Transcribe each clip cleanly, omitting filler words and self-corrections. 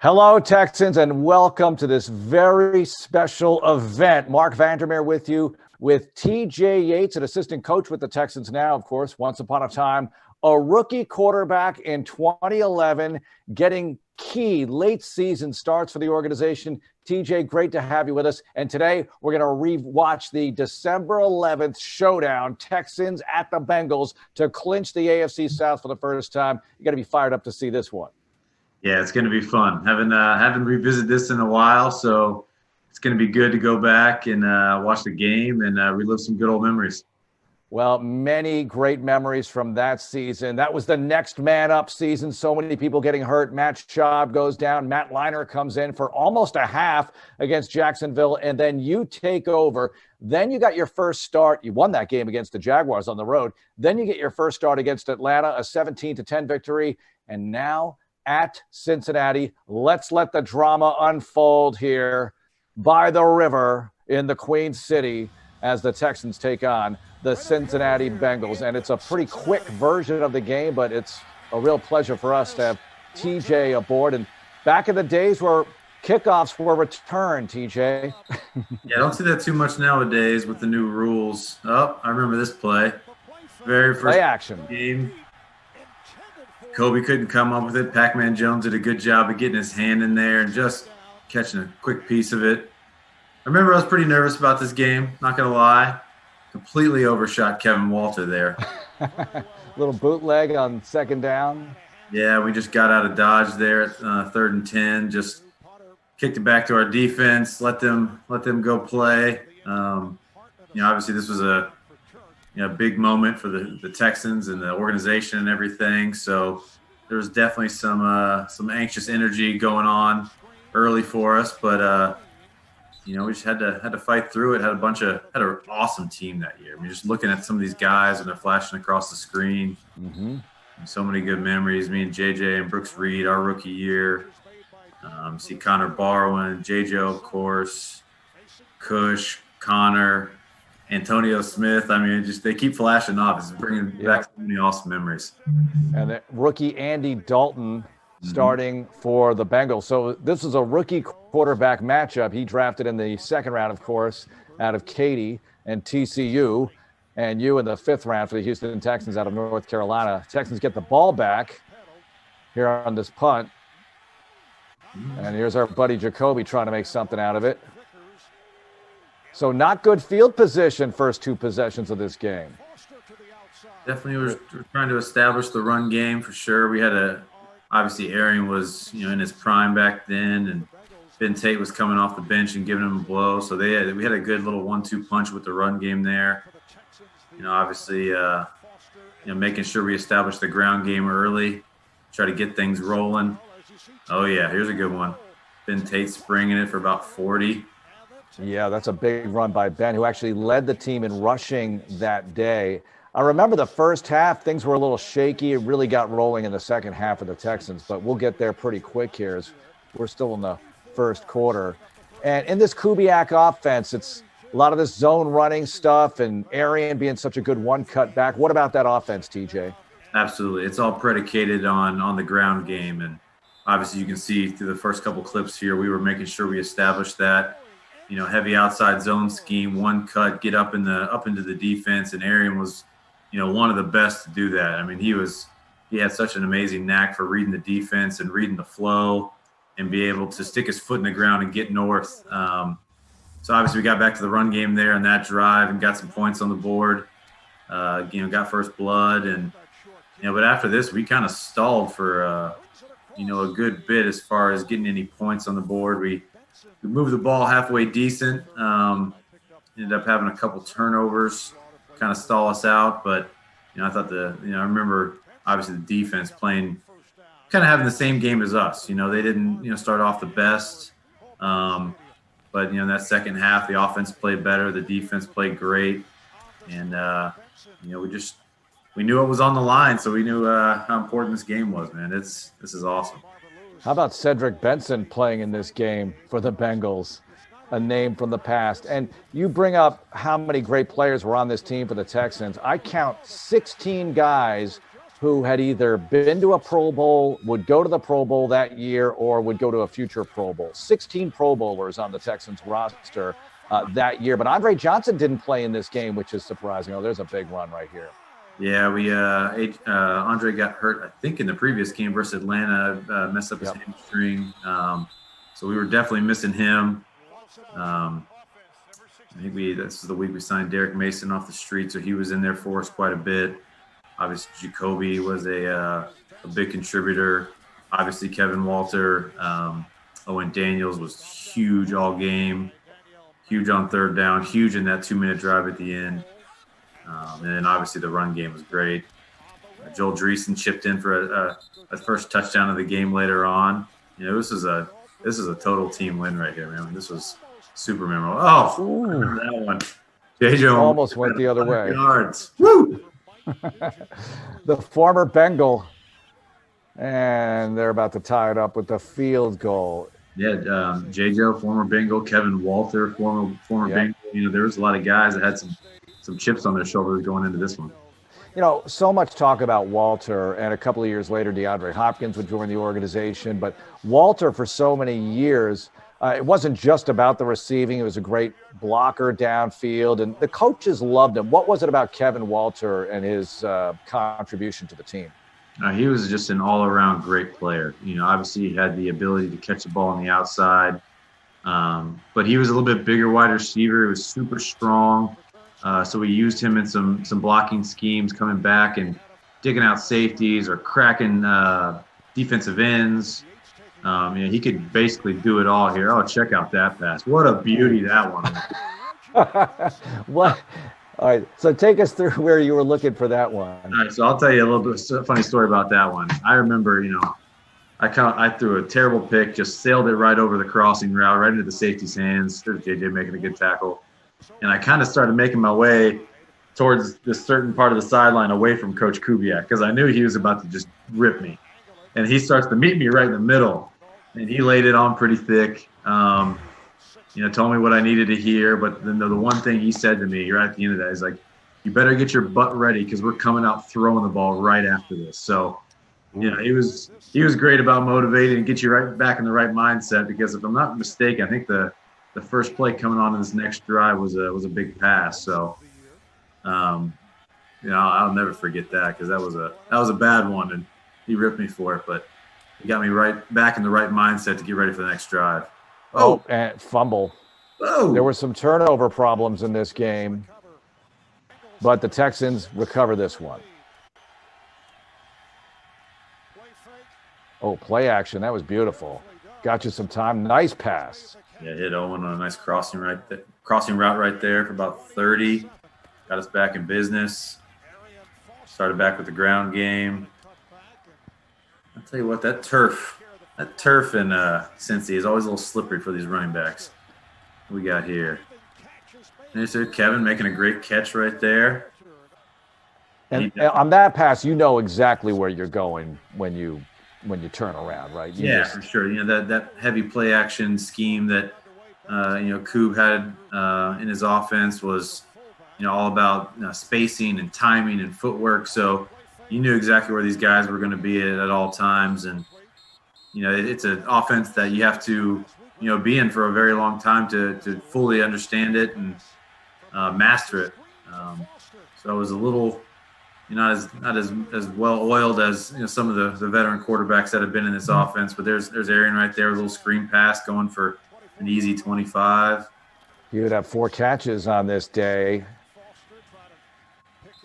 Hello, Texans, and welcome to this very special event. Marc Vandermeer with you with T.J. Yates, an assistant coach with the Texans now, of course, once upon a time, a rookie quarterback in 2011, getting key late season starts for the organization. T.J., great to have you with us. And today we're going to rewatch the December 11th showdown, Texans at the Bengals, to clinch the AFC South for the first time. You got to be fired up to see this one. Yeah, it's going to be fun. Haven't revisited this in a while, so it's going to be good to go back and watch the game and relive some good old memories. Well, many great memories from that season. That was the next man up season. So many people getting hurt. Matt Schaub goes down. Matt Leinart comes in for almost a half against Jacksonville, and then you take over. Then you got your first start. You won that game against the Jaguars on the road. Then you get your first start against Atlanta, a 17-10 victory, and now at Cincinnati. Let's let the drama unfold here by the river in the Queen City as the Texans take on the Cincinnati Bengals. And it's a pretty quick version of the game, but it's a real pleasure for us to have TJ aboard. And back in the days where kickoffs were returned, TJ. Yeah, I don't see that too much nowadays with the new rules. Oh, I remember this play. Very first play action game. Kobe couldn't come up with it. Pac-Man Jones did a good job of getting his hand in there and just catching a quick piece of it. I remember I was pretty nervous about this game, not going to lie. Completely overshot Kevin Walter there. Little bootleg on second down. Yeah, we just got out of dodge there at 3rd and 10. Just kicked it back to our defense, let them go play. Obviously this was a big moment for the Texans and the organization and everything. So there was definitely some anxious energy going on early for us, but we just had to fight through it. Had an awesome team that year. I mean, just looking at some of these guys when they're flashing across the screen. Mm-hmm. So many good memories. Me and JJ and Brooks Reed, our rookie year. See Connor Barwin, JJ, of course, Cush, Connor, Antonio Smith. I mean, they keep flashing off. It's bringing back so many awesome memories. And the rookie Andy Dalton starting for the Bengals. So this is a rookie quarterback matchup. He drafted in the second round, of course, out of Katy and TCU, and you in the 5th round for the Houston Texans out of North Carolina. Texans get the ball back here on this punt. And here's our buddy Jacoby trying to make something out of it. So not good field position first 2 possessions of this game. Definitely we're trying to establish the run game for sure. We had obviously Arian was, in his prime back then, and Ben Tate was coming off the bench and giving him a blow. So we had a good little 1-2 punch with the run game there. Obviously, making sure we establish the ground game early, try to get things rolling. Oh yeah, here's a good one. Ben Tate springing it for about 40. Yeah, that's a big run by Ben, who actually led the team in rushing that day. I remember the first half, things were a little shaky. It really got rolling in the second half of the Texans, but we'll get there pretty quick here as we're still in the first quarter. And in this Kubiak offense, it's a lot of this zone running stuff and Arian being such a good one-cut back. What about that offense, TJ? Absolutely. It's all predicated on the ground game. And obviously you can see through the first couple clips here, we were making sure we established that. Heavy outside zone scheme, one cut, get up into the defense, and Arian was, one of the best to do that. I mean, he had such an amazing knack for reading the defense and reading the flow, and be able to stick his foot in the ground and get north. So obviously we got back to the run game there on that drive and got some points on the board. Got first blood, and but after this we kind of stalled for a good bit as far as getting any points on the board. We moved the ball halfway decent. Ended up having a couple turnovers, kind of stall us out. But I thought I remember obviously the defense playing, kind of having the same game as us. They didn't start off the best, but in that second half the offense played better, the defense played great, and we knew it was on the line, so we knew how important this game was. Man, this is awesome. How about Cedric Benson playing in this game for the Bengals, a name from the past? And you bring up how many great players were on this team for the Texans. I count 16 guys who had either been to a Pro Bowl, would go to the Pro Bowl that year, or would go to a future Pro Bowl. 16 Pro Bowlers on the Texans roster that year. But Andre Johnson didn't play in this game, which is surprising. Oh, there's a big run right here. Yeah, Andre got hurt, I think, in the previous game versus Atlanta, messed up his hamstring. So we were definitely missing him. I think this is the week we signed Derek Mason off the street, so he was in there for us quite a bit. Obviously, Jacoby was a big contributor. Obviously, Kevin Walter, Owen Daniels was huge all game, huge on third down, huge in that 2-minute drive at the end. And then obviously the run game was great. Joel Dreesen chipped in for a first touchdown of the game later on. This is a total team win right here, man. This was super memorable. Oh, I remember that one. J.J. almost went the other way. Yards. Woo! The former Bengal, and they're about to tie it up with the field goal. Yeah, J.J., former Bengal, Kevin Walter, former Bengal. There was a lot of guys that had some chips on their shoulders going into this one. So much talk about Walter, and a couple of years later, DeAndre Hopkins would join the organization. But Walter, for so many years, it wasn't just about the receiving. It was a great blocker downfield, and the coaches loved him. What was it about Kevin Walter and his contribution to the team? He was just an all-around great player. Obviously he had the ability to catch the ball on the outside, but he was a little bit bigger wide receiver. He was super strong. So we used him in some blocking schemes, coming back and digging out safeties or cracking defensive ends. He could basically do it all here. Oh, check out that pass. What a beauty that one was. What? All right, so take us through where you were looking for that one. All right, so I'll tell you a little bit of a funny story about that one. I remember, I threw a terrible pick, just sailed it right over the crossing route, right into the safety's hands. There's JJ making a good tackle. And I kind of started making my way towards this certain part of the sideline away from Coach Kubiak because I knew he was about to just rip me. And he starts to meet me right in the middle. And he laid it on pretty thick, told me what I needed to hear. But then the one thing he said to me right at the end of that is like, you better get your butt ready because we're coming out throwing the ball right after this. So, he was great about motivating and get you right back in the right mindset because if I'm not mistaken, I think the first play coming on in this next drive was a big pass. So, I'll never forget that because that was a bad one and he ripped me for it. But he got me right back in the right mindset to get ready for the next drive. Oh, and fumble. Oh. There were some turnover problems in this game, but the Texans recover this one. Oh, play action. That was beautiful. Got you some time. Nice pass. Yeah, hit Owen on a nice crossing route right there for about 30. Got us back in business. Started back with the ground game. I'll tell you what, that turf in Cincy is always a little slippery for these running backs. What we got here? There's Kevin making a great catch right there. And on that pass, exactly where you're going when you turn around, right? For sure. That heavy play action scheme that Koob had in his offense was all about spacing and timing and footwork. So you knew exactly where these guys were going to be at all times, and it's an offense that you have to be in for a very long time to fully understand it and master it. So it was a little. Not as well oiled as some of the veteran quarterbacks that have been in this offense, but there's Aaron right there, a little screen pass going for an easy 25. He would have 4 catches on this day,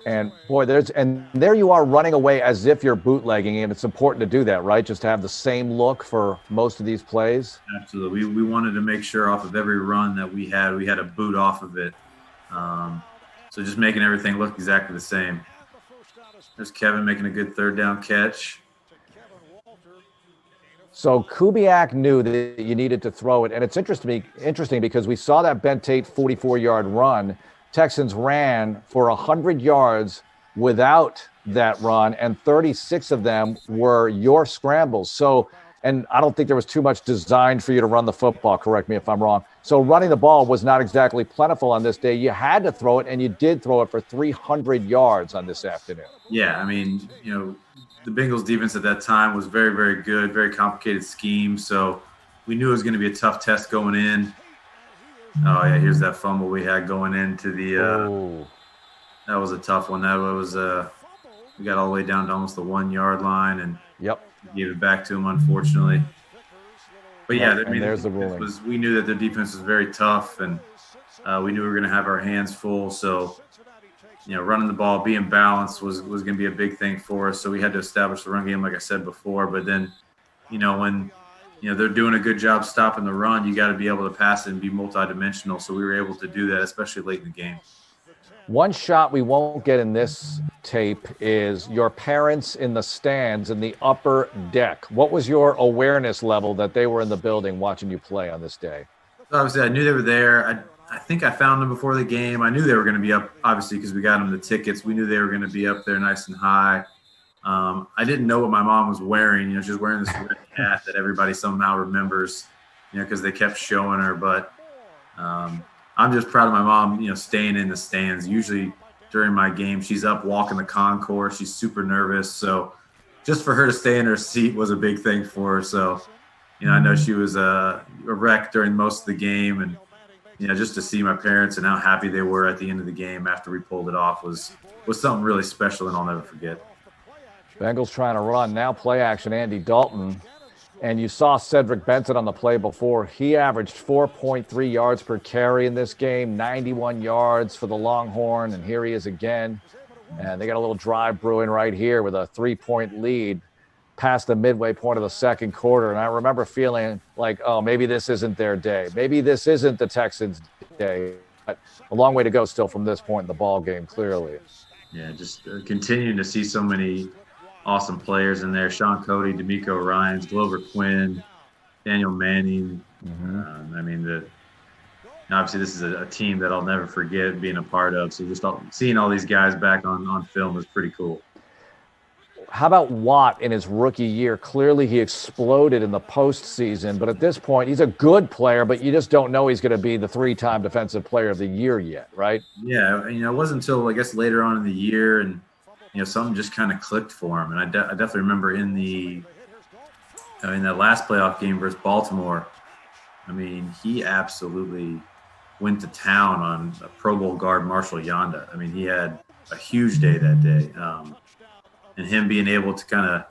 and boy, there you are running away as if you're bootlegging, and it's important to do that, right? Just to have the same look for most of these plays. Absolutely, we wanted to make sure off of every run that we had a boot off of it, so just making everything look exactly the same. There's Kevin making a good third down catch. So Kubiak knew that you needed to throw it, and it's interesting because we saw that Ben Tate 44-yard run. Texans ran for 100 yards without that run, and 36 of them were your scrambles. So, and I don't think there was too much designed for you to run the football. Correct me if I'm wrong. So running the ball was not exactly plentiful on this day. You had to throw it, and you did throw it for 300 yards on this afternoon. Yeah, I mean, the Bengals defense at that time was very, very good, very complicated scheme. So we knew it was going to be a tough test going in. Oh, yeah, here's that fumble we had going into the that was a tough one. That was we got all the way down to almost the 1 yard line and gave it back to him, unfortunately. But yeah, I mean, there's the ruling. We knew that the defense was very tough, and we knew we were going to have our hands full. So, running the ball, being balanced was going to be a big thing for us. So we had to establish the run game, like I said before. But then, when they're doing a good job stopping the run, you got to be able to pass it and be multidimensional. So we were able to do that, especially late in the game. One shot we won't get in this tape is your parents in the stands in the upper deck. What was your awareness level that they were in the building watching you play on this day? Obviously, I knew they were there. I think I found them before the game. I knew they were going to be up, obviously, because we got them the tickets. We knew they were going to be up there nice and high. I didn't know what my mom was wearing. She was wearing this red hat that everybody somehow remembers, because they kept showing her. But I'm just proud of my mom, staying in the stands. Usually during my game, she's up walking the concourse. She's super nervous. So just for her to stay in her seat was a big thing for her. So, I know she was a wreck during most of the game. And, just to see my parents and how happy they were at the end of the game after we pulled it off was something really special, and I'll never forget. Bengals trying to run. Now play action, Andy Dalton. And you saw Cedric Benson on the play before. He averaged 4.3 yards per carry in this game, 91 yards for the Longhorn. And here he is again. And they got a little drive brewing right here with a 3-point lead past the midway point of the second quarter. And I remember feeling like, oh, maybe this isn't their day. Maybe this isn't the Texans' day. But a long way to go still from this point in the ball game, clearly. Yeah, just continuing to see so many awesome players in there. Sean Cody, D'Amico Ryans, Glover Quinn, Daniel Manning. Obviously this is a team that I'll never forget being a part of. So just seeing all these guys back on film is pretty cool. How about Watt in his rookie year? Clearly he exploded in the postseason, but at this point he's a good player, but you just don't know he's going to be the 3-time Defensive Player of the Year yet, right? Yeah, it wasn't until I guess later on in the year and something just kind of clicked for him. And I definitely remember in that last playoff game versus Baltimore, he absolutely went to town on a Pro Bowl guard, Marshall Yanda. He had a huge day that day. And him being able to kind of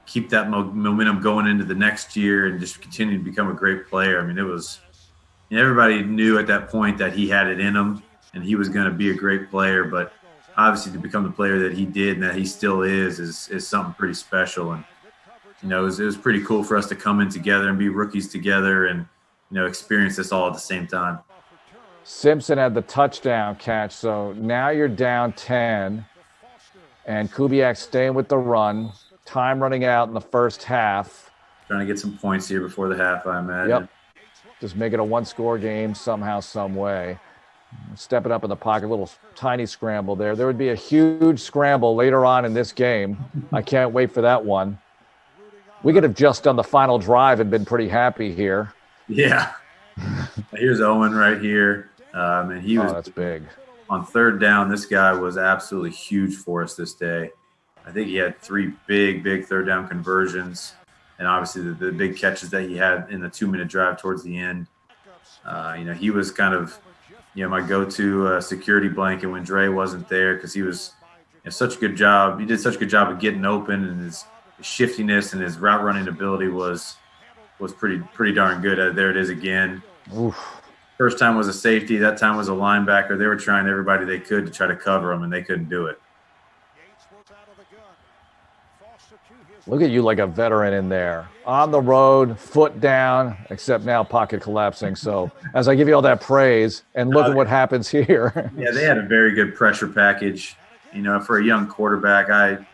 keep that momentum going into the next year and just continue to become a great player. It was everybody knew at that point that he had it in him and he was going to be a great player, but obviously to become the player that he did and that he still is something pretty special. And, it was pretty cool for us to come in together and be rookies together and, experience this all at the same time. Simpson had the touchdown catch. So now you're down 10 and Kubiak staying with the run, time running out in the first half. Trying to get some points here before the half, I imagine. Yep. Just make it a one-score game somehow, some way. Stepping up in the pocket, a little tiny scramble there. There would be a huge scramble later on in this game. I can't wait for that one. We could have just done the final drive and been pretty happy here. Yeah. Here's Owen right here. He was that's big. On third down, this guy was absolutely huge for us this day. I think he had 3 big third down conversions. And obviously the big catches that he had in the 2-minute drive towards the end. He was kind of my go-to security blanket when Dre wasn't there because he was such a good job. He did such a good job of getting open, and his shiftiness and his route running ability was pretty darn good. There it is again. Oof. First time was a safety. That time was a linebacker. They were trying everybody they could to try to cover him, and they couldn't do it. Look at you like a veteran in there. On the road, foot down, except now pocket collapsing. So as I give you all that praise, and look at what happens here. Yeah, they had a very good pressure package. For a young quarterback, I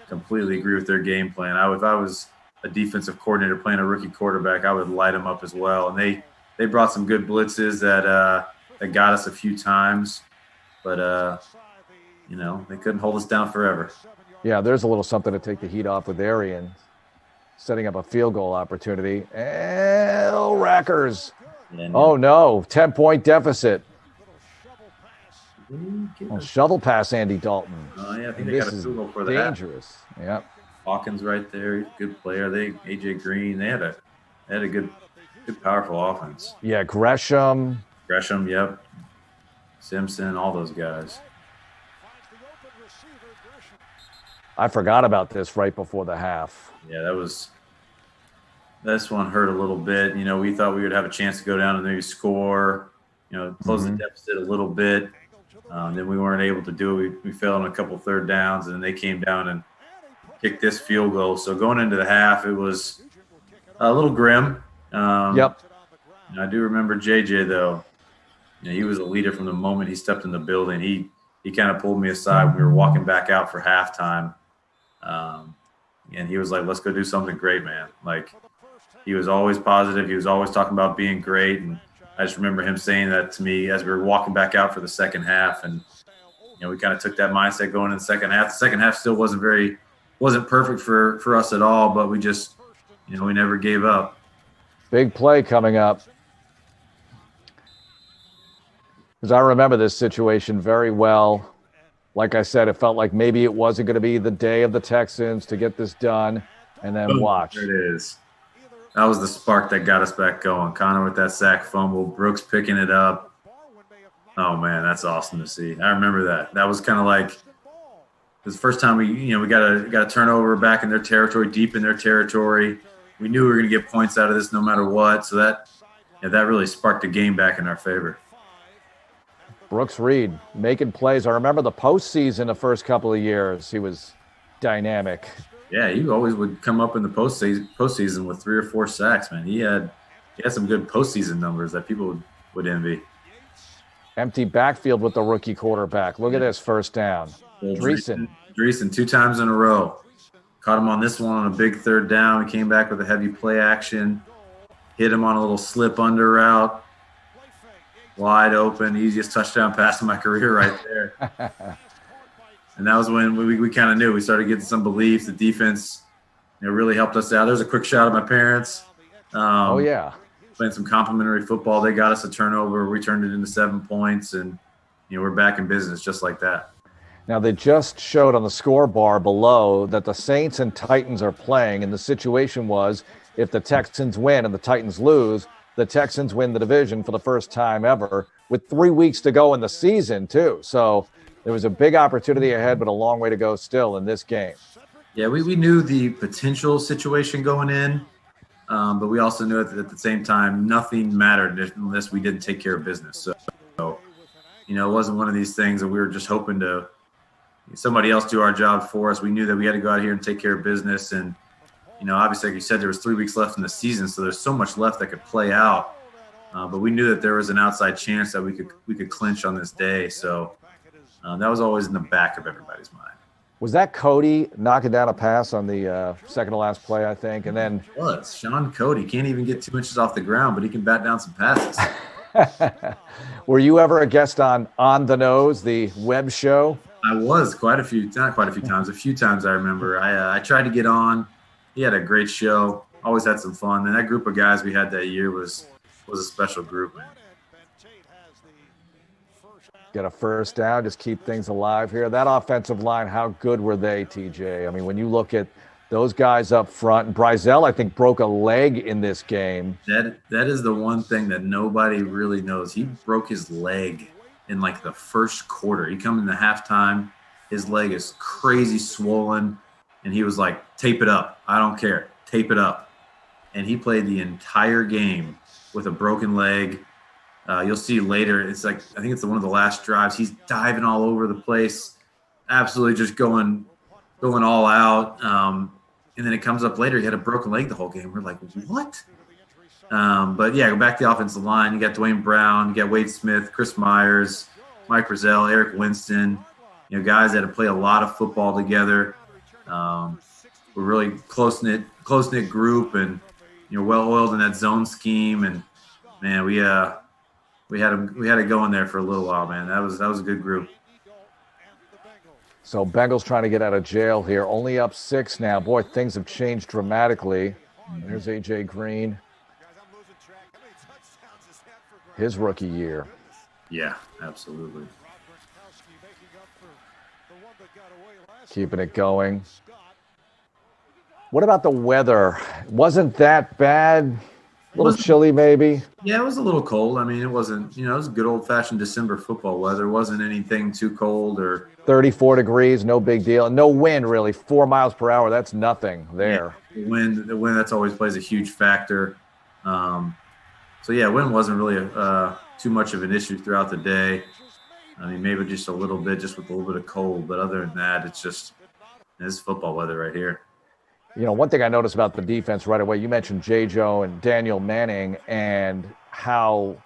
completely agree with their game plan. If I was a defensive coordinator playing a rookie quarterback, I would light them up as well. And they brought some good blitzes that got us a few times. But, they couldn't hold us down forever. Yeah, there's a little something to take the heat off with Arian, setting up a field goal opportunity. Rackers Oh, no. 10-point deficit. Shovel pass, Andy Dalton. Oh, yeah, I think they got a field goal for that. Dangerous. Yep. Hawkins right there, good player. AJ Green. They had a good, powerful offense. Yeah, Gresham. Yep. Simpson, all those guys. I forgot about this right before the half. Yeah, this one hurt a little bit. You know, we thought we would have a chance to go down and maybe score, close the deficit a little bit. Then we weren't able to do it. We fell on a couple third downs, and they came down and kicked this field goal. So going into the half, it was a little grim. Yep. I do remember JJ, though. He was a leader from the moment he stepped in the building. He kind of pulled me aside when we were walking back out for halftime. And he was like, let's go do something great, man. Like, he was always positive. He was always talking about being great. And I just remember him saying that to me as we were walking back out for the second half. And, we kind of took that mindset going in the second half. The second half still wasn't perfect for us at all, but we just, we never gave up. Big play coming up. Because I remember this situation very well. Like I said, it felt like maybe it wasn't going to be the day of the Texans to get this done. And then watch. There it is. That was the spark that got us back going. Connor with that sack fumble, Brooks picking it up. Oh, man, that's awesome to see. I remember that. That was kind of like the first time we got a turnover back in their territory, deep in their territory. We knew we were going to get points out of this no matter what. So that really sparked the game back in our favor. Brooks Reed making plays. I remember the postseason the first couple of years. He was dynamic. Yeah, he always would come up in the postseason with 3 or 4 sacks, man. He had some good postseason numbers that people would envy. Empty backfield with the rookie quarterback. Look at this first down. Dreesen 2 times in a row. Caught him on this one on a big third down. He came back with a heavy play action. Hit him on a little slip under route. Wide open, easiest touchdown pass of my career right there. And that was when we kind of knew. We started getting some belief. The defense really helped us out. There's a quick shot of my parents. Oh, yeah. Playing some complimentary football. They got us a turnover. We turned it into 7 points, and we're back in business just like that. Now, they just showed on the score bar below that the Saints and Titans are playing, and the situation was if the Texans win and the Titans lose, the Texans win the division for the first time ever with 3 weeks to go in the season, too. So there was a big opportunity ahead, but a long way to go still in this game. Yeah, we knew the potential situation going in, but we also knew that at the same time nothing mattered unless we didn't take care of business. So it wasn't one of these things that we were just hoping to somebody else do our job for us. We knew that we had to go out here and take care of business. And, obviously, like you said, there was 3 weeks left in the season, so there's so much left that could play out. But we knew that there was an outside chance that we could clinch on this day. So that was always in the back of everybody's mind. Was that Cody knocking down a pass on the second to last play, I think? And then it was. Sean Cody can't even get 2 inches off the ground, but he can bat down some passes. Were you ever a guest on the Nose, the web show? I was not quite a few times. A few times I remember. I tried to get on. He had a great show. Always had some fun. And that group of guys we had that year was a special group, man. Get a first down, just keep things alive here. That offensive line, how good were they, TJ? I mean, when you look at those guys up front, and Brizell, I think, broke a leg in this game. That is the one thing that nobody really knows. He broke his leg in like the first quarter. He come in the halftime, his leg is crazy swollen, and he was like, tape it up. I don't care. Tape it up. And he played the entire game with a broken leg. You'll see later, it's like, I think it's one of the last drives. He's diving all over the place, absolutely just going all out. And then it comes up later, he had a broken leg the whole game. We're like, what? But yeah, go back to the offensive line. You got Dwayne Brown, you got Wade Smith, Chris Myers, Mike Brazell, Eric Winston, guys that have played a lot of football together. We're really close-knit group, and well-oiled in that zone scheme. And man, we had it going there for a little while, man. That was a good group. So Bengals trying to get out of jail here. Only up 6 now. Boy, things have changed dramatically. There's AJ Green. his rookie year. Yeah, absolutely. Keeping it going. What about the weather? Wasn't that bad? A little chilly, maybe? Yeah, it was a little cold. I mean, it wasn't, it was good old-fashioned December football weather. It wasn't anything too cold or 34 degrees, no big deal. No wind, really. 4 miles per hour, that's nothing there. Yeah, the wind, that's always plays a huge factor. So, yeah, wind wasn't really too much of an issue throughout the day. I mean, maybe just a little bit, just with a little bit of cold. But other than that, it's just this is football weather right here. One thing I noticed about the defense right away, you mentioned J.J. and Daniel Manning and how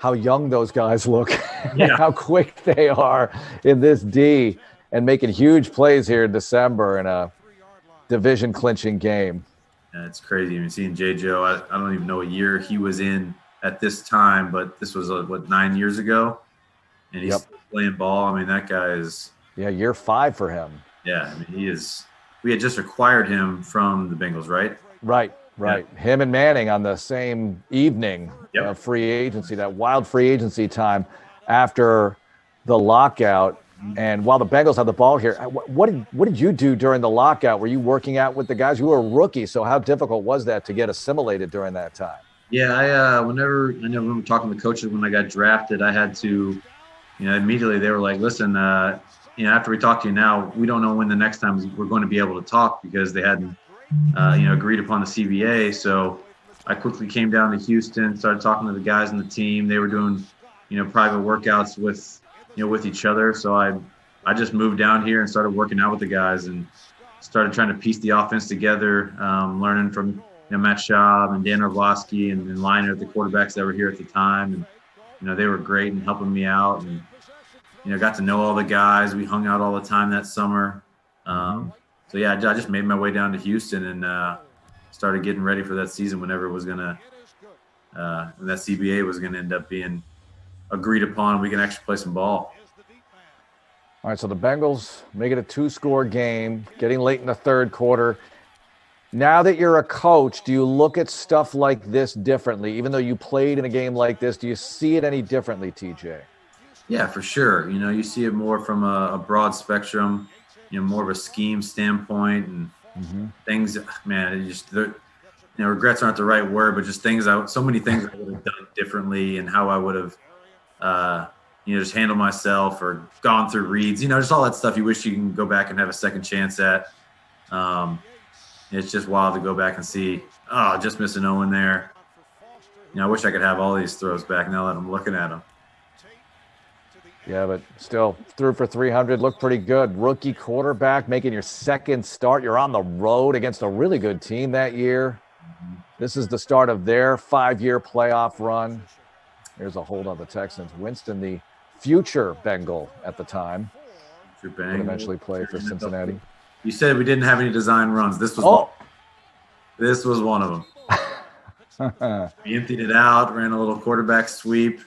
young those guys look, Yeah. how quick they are in this D and making huge plays here in December in a division clinching game. Yeah, it's crazy. I mean, seeing J.J., I don't even know what year he was in at this time, but this was, 9 years ago? And he's still playing ball. I mean, that guy is – yeah, year 5 for him. Yeah, I mean, he is – we had just acquired him from the Bengals, right? Right. Yeah. Him and Manning on the same evening of free agency, that wild free agency time after the lockout. And while the Bengals have the ball here, what did you do during the lockout? Were you working out with the guys? You were a rookie, so how difficult was that to get assimilated during that time? Yeah, I remember talking to coaches when I got drafted. I had to, immediately they were like, listen, after we talk to you now, we don't know when the next time we're going to be able to talk because they hadn't, agreed upon the CBA. So I quickly came down to Houston, started talking to the guys on the team. They were doing, private workouts with each other. So I just moved down here and started working out with the guys and started trying to piece the offense together, learning from Matt Schaub and Dan Orlovsky and Liner, the quarterbacks that were here at the time. And, they were great in helping me out. And, got to know all the guys. We hung out all the time that summer. So, yeah, I just made my way down to Houston and started getting ready for that season whenever it was going to when that CBA was going to end up being agreed upon. We can actually play some ball. All right, so the Bengals make it a 2-score game, getting late in the third quarter. Now that you're a coach, do you look at stuff like this differently? Even though you played in a game like this, do you see it any differently, TJ? Yeah, for sure. You see it more from a broad spectrum, more of a scheme standpoint and things, man, regrets aren't the right word, but just so many things I would have done differently and how I would have, just handled myself or gone through reads, just all that stuff you wish you can go back and have a second chance at. It's just wild to go back and see, just missing Owen there. I wish I could have all these throws back now that I'm looking at them. Yeah, but still threw for 300, looked pretty good. Rookie quarterback making your second start. You're on the road against a really good team that year. This is the start of their 5-year playoff run. Here's a hold on the Texans. Winston, the future Bengal at the time, would eventually play for Cincinnati. You said we didn't have any design runs. This was one of them. We emptied it out, ran a little quarterback sweep.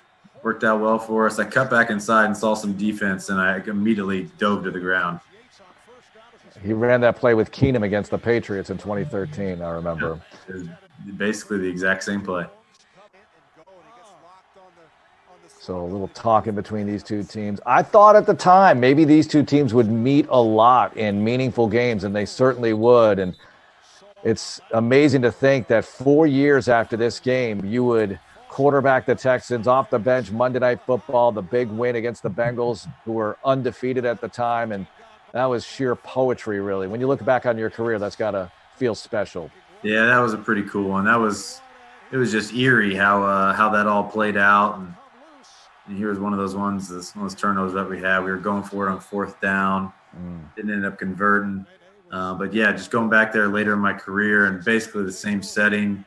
Worked out well for us. I cut back inside and saw some defense, and I immediately dove to the ground. He ran that play with Keenum against the Patriots in 2013, I remember. Yeah, basically the exact same play. So a little talk in between these two teams. I thought at the time maybe these two teams would meet a lot in meaningful games, and they certainly would. And it's amazing to think that 4 years after this game, you would – quarterback the Texans off the bench, Monday Night Football, the big win against the Bengals, who were undefeated at the time. And that was sheer poetry, really. When you look back on your career, that's got to feel special. Yeah, that was a pretty cool one. It was just eerie how that all played out. And here's one of those ones, one of those turnovers that we had. We were going for it on 4th down. Didn't end up converting. But, yeah, just going back there later in my career and basically the same setting,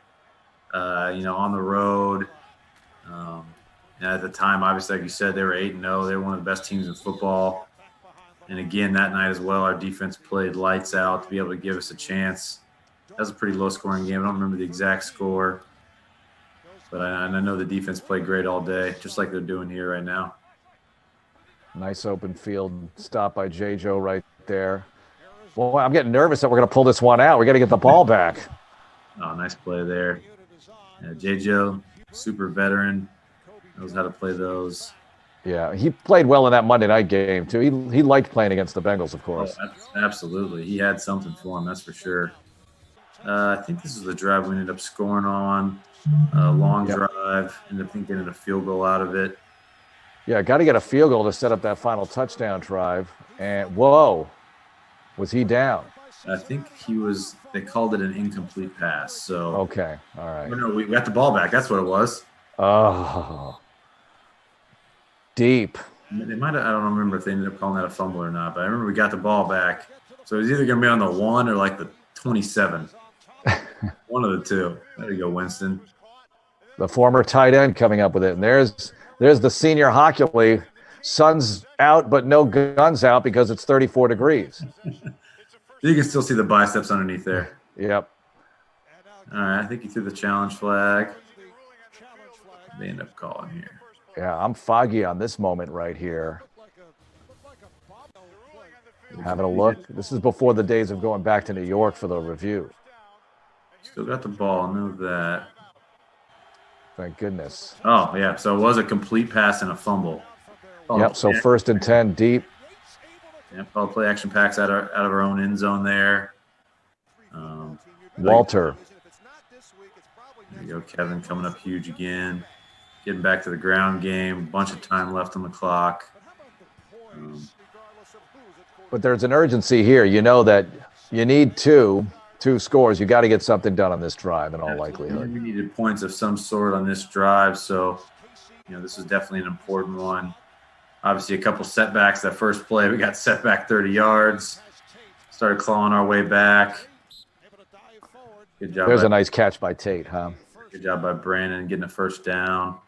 on the road. At the time, obviously, like you said, they were 8-0. They were one of the best teams in football. And again, that night as well, our defense played lights out to be able to give us a chance. That was a pretty low-scoring game. I don't remember the exact score. But I know the defense played great all day, just like they're doing here right now. Nice open field stop by J.J. right there. Well, I'm getting nervous that we're going to pull this one out. We got to get the ball back. Oh, nice play there. Yeah, J.J., super veteran, knows how to play those. Yeah, he played well in that Monday night game, too. He liked playing against the Bengals, of course. Oh, absolutely. He had something for him, that's for sure. I think this is the drive we ended up scoring on. Long drive, ended up getting a field goal out of it. Yeah, got to get a field goal to set up that final touchdown drive. And, whoa, was he down? I think they called it an incomplete pass. So okay, all right. No, we got the ball back. That's what it was. Oh, deep. They might have, I don't remember if they ended up calling that a fumble or not, but I remember we got the ball back. So it was either going to be on the 1 or like the 27. One of the two. There you go, Winston. The former tight end coming up with it. And there's the senior hockey. Sun's out, but no guns out because it's 34 degrees. You can still see the biceps underneath there. Yep. All right, I think he threw the challenge flag. They end up calling here. Yeah, I'm foggy on this moment right here. Having a look. This is before the days of going back to New York for the review. Still got the ball. Know that. Thank goodness. Oh, yeah. So it was a complete pass and a fumble. Yep, so 1st and 10 deep. Yeah, called play action packs out of our own end zone there. Walter. There you go, Kevin coming up huge again. Getting back to the ground game. Bunch of time left on the clock. But there's an urgency here. You know that you need two scores. You got to get something done on this drive in all likelihood. We needed points of some sort on this drive, so this is definitely an important one. Obviously, a couple setbacks. That first play, we got set back 30 yards. Started clawing our way back. Good job. There's a nice catch by Tate, huh? Good job by Brandon getting a first down.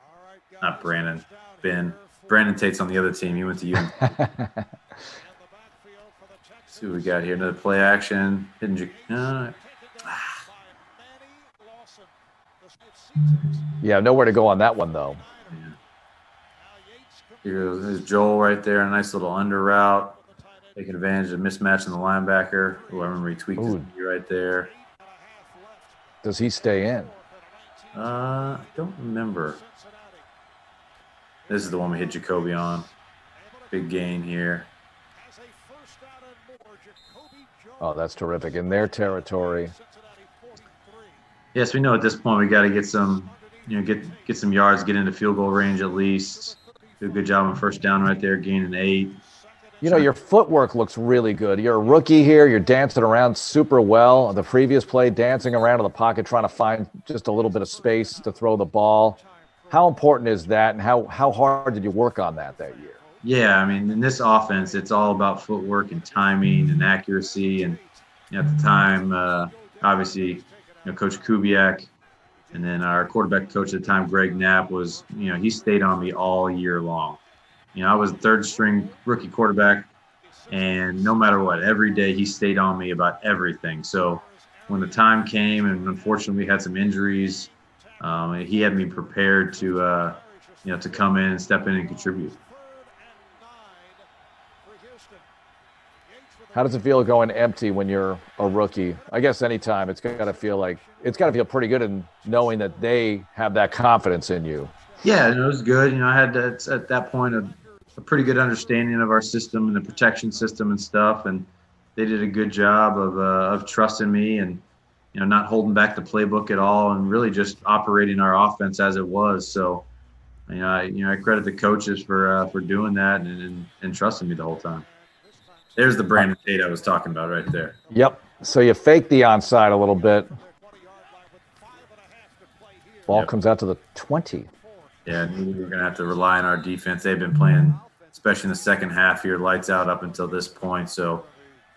Not Brandon, Ben. Brandon Tate's on the other team. He went to UNC. See what we got here. Another play action. Yeah, nowhere to go on that one, though. Yeah. Here's Joel right there. A nice little under route. Taking advantage of mismatch in the linebacker. Oh, I remember he tweaked his knee right there. Does he stay in? I don't remember. This is the one we hit Jacoby on. Big gain here. Oh, that's terrific. In their territory. Yes, we know at this point we got to get some, get some yards, get into field goal range at least. Do a good job on first down right there, gaining 8. Your footwork looks really good. You're a rookie here. You're dancing around super well. The previous play, dancing around in the pocket, trying to find just a little bit of space to throw the ball. How important is that, and how hard did you work on that year? Yeah, I mean, in this offense, it's all about footwork and timing and accuracy. And at the time, obviously, Coach Kubiak and then our quarterback coach at the time, Greg Knapp, was, he stayed on me all year long. I was third string rookie quarterback, and no matter what, every day he stayed on me about everything. So when the time came, and unfortunately we had some injuries, he had me prepared to come in and step in and contribute. How does it feel going empty when you're a rookie? I guess anytime it's got to feel pretty good in knowing that they have that confidence in you. Yeah, it was good. I had at that point a pretty good understanding of our system and the protection system and stuff, and they did a good job of trusting me and not holding back the playbook at all, and really just operating our offense as it was. So I credit the coaches for doing that and trusting me the whole time. There's the Brandon Tate I was talking about right there. Yep. So you fake the onside a little bit. Ball comes out to the 20. Yeah, I knew we were going to have to rely on our defense. They've been playing, especially in the second half here, lights out up until this point. So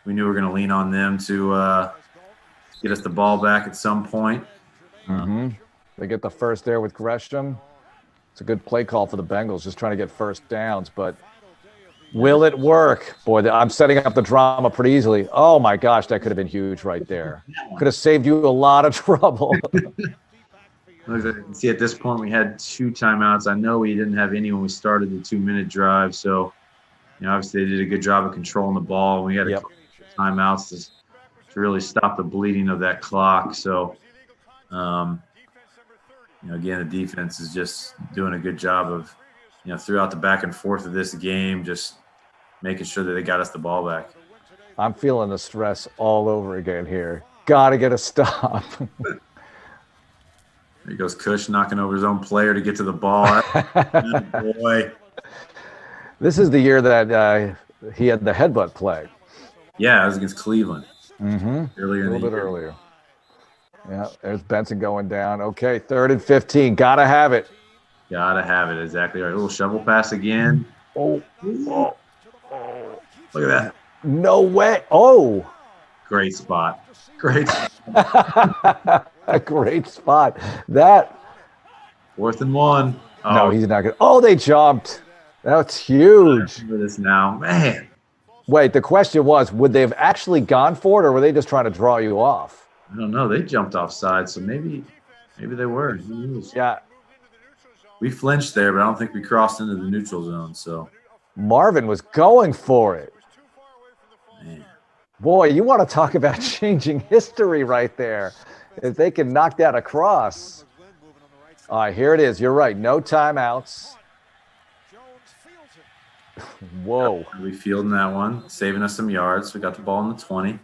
we knew we were going to lean on them to get us the ball back at some point. Mm-hmm. They get the first there with Gresham. It's a good play call for the Bengals, just trying to get first downs. But will it work? Boy, I'm setting up the drama pretty easily. Oh, my gosh, that could have been huge right there. Could have saved you a lot of trouble. As you can see, at this point, we had 2 timeouts. I know we didn't have any when we started the 2-minute drive. So, obviously they did a good job of controlling the ball. We had a couple timeouts to really stop the bleeding of that clock. So, Again, the defense is just doing a good job of, throughout the back and forth of this game, just making sure that they got us the ball back. I'm feeling the stress all over again here. Got to get a stop. There goes Cush knocking over his own player to get to the ball. Boy. This is the year that he had the headbutt play. Yeah, it was against Cleveland. Earlier a little bit earlier. Yeah, there's Benson going down. Okay, 3rd and 15. Got to have it. Got to have it. Exactly right. A little shovel pass again. Oh. Look at that. No way. Oh. Great spot. Great spot. A great spot. That 4th and 1. Oh. No, he's not good. Oh, they jumped. That's huge. I remember this now. Man. Wait, the question was, would they have actually gone for it, or were they just trying to draw you off? I don't know. They jumped offside, so maybe they were. Who knows? Yeah. We flinched there, but I don't think we crossed into the neutral zone. So Marvin was going for it. Man. Boy, you want to talk about changing history right there. If they can knock that across. All right, here it is. You're right. No timeouts. Whoa. We fielding that one, saving us some yards. We got the ball in the 20.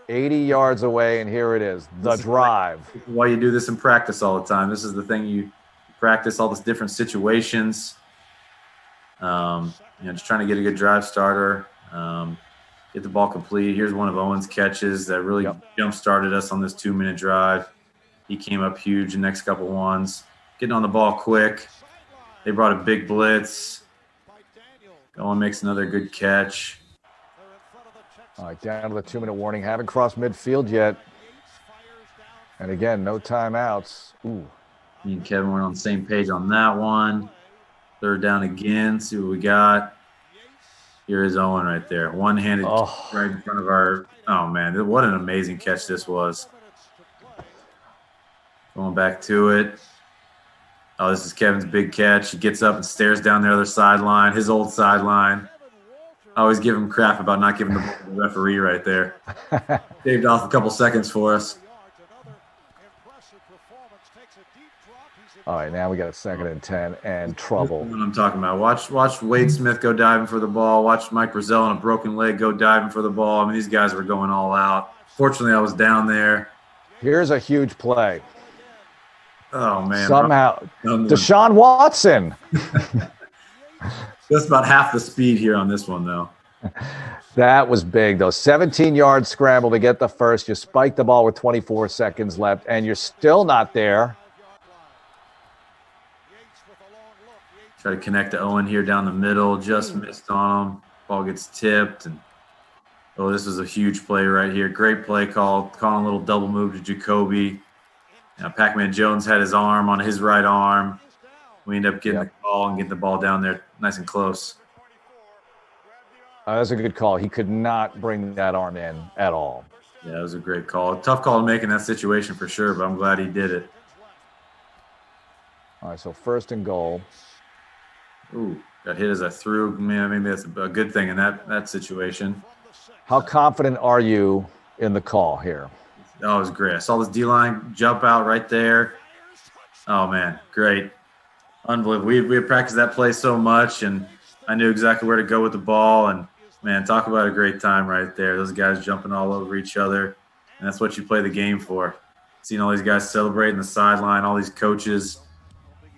80 yards away, and here it is. The drive. This is why you do this in practice all the time. This is the thing you practice, all these different situations. Just trying to get a good drive starter. Get the ball complete. Here's one of Owen's catches that really jump-started us on this 2-minute drive. He came up huge the next couple ones. Getting on the ball quick. They brought a big blitz. Owen makes another good catch. All right, down to the 2-minute warning. Haven't crossed midfield yet. And again, no timeouts. Ooh. Me and Kevin were on the same page on that one. 3rd down again. See what we got. Here is Owen right there. One-handed right in front of our – oh, man. What an amazing catch this was. Going back to it. Oh, this is Kevin's big catch. He gets up and stares down the other sideline, his old sideline. I always give him crap about not giving the ball to the referee right there. Saved off a couple seconds for us. All right, now we got a 2nd and 10 and trouble. That's what I'm talking about. Watch Wade Smith go diving for the ball. Watch Mike Brazell on a broken leg go diving for the ball. I mean, these guys were going all out. Fortunately, I was down there. Here's a huge play. Oh, man. Somehow. Deshaun Watson. Just about half the speed here on this one, though. That was big, though. 17-yard scramble to get the first. You spike the ball with 24 seconds left, and you're still not there. Try to connect to Owen here down the middle. Just missed on him. Ball gets tipped. And this was a huge play right here. Great play call. Calling a little double move to Jacoby. Pac-Man Jones had his arm on his right arm. We end up getting the call and getting the ball down there nice and close. That's a good call. He could not bring that arm in at all. Yeah, it was a great call. Tough call to make in that situation for sure, but I'm glad he did it. All right, so 1st and goal. Ooh, got hit as I threw. Man, maybe that's a good thing in that situation. How confident are you in the call here? Oh, it was great. I saw this D-line jump out right there. Oh, man, great. Unbelievable. We had practiced that play so much, and I knew exactly where to go with the ball. And, man, talk about a great time right there. Those guys jumping all over each other, and that's what you play the game for. Seeing all these guys celebrating the sideline, all these coaches,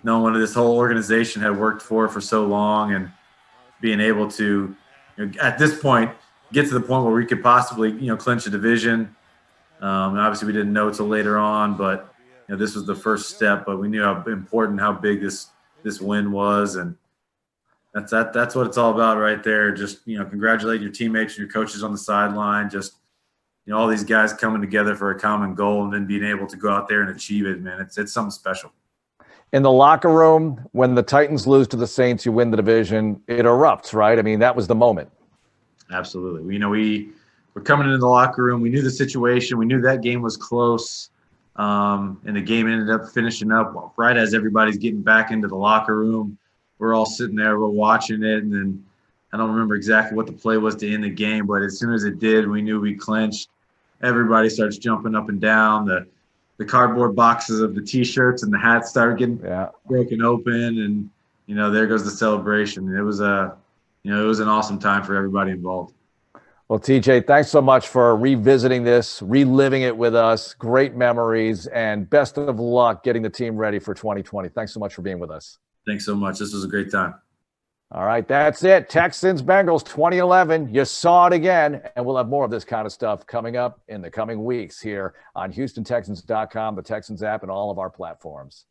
knowing what this whole organization had worked for so long, and being able to, at this point, get to the point where we could possibly, clinch a division. And obviously we didn't know till later on, but this was the first step. But we knew how important, how big this win was, and that's what it's all about right there. Just congratulate your teammates and your coaches on the sideline. Just all these guys coming together for a common goal, and then being able to go out there and achieve it. Man, it's something special. In the locker room, when the Titans lose to the Saints, you win the division. It erupts, right? I mean, that was the moment. Absolutely. We're coming into the locker room. We knew the situation. We knew that game was close. And the game ended up finishing up right as everybody's getting back into the locker room. We're all sitting there. We're watching it. And then I don't remember exactly what the play was to end the game, but as soon as it did, we knew we clinched. Everybody starts jumping up and down. The the cardboard boxes of the T-shirts and the hats started getting broken open, and there goes the celebration. It was an awesome time for everybody involved. Well, TJ, thanks so much for revisiting this, reliving it with us. Great memories, and best of luck getting the team ready for 2020. Thanks so much for being with us. Thanks so much. This was a great time. All right, that's it. Texans Bengals 2011. You saw it again, and we'll have more of this kind of stuff coming up in the coming weeks here on HoustonTexans.com, the Texans app, and all of our platforms.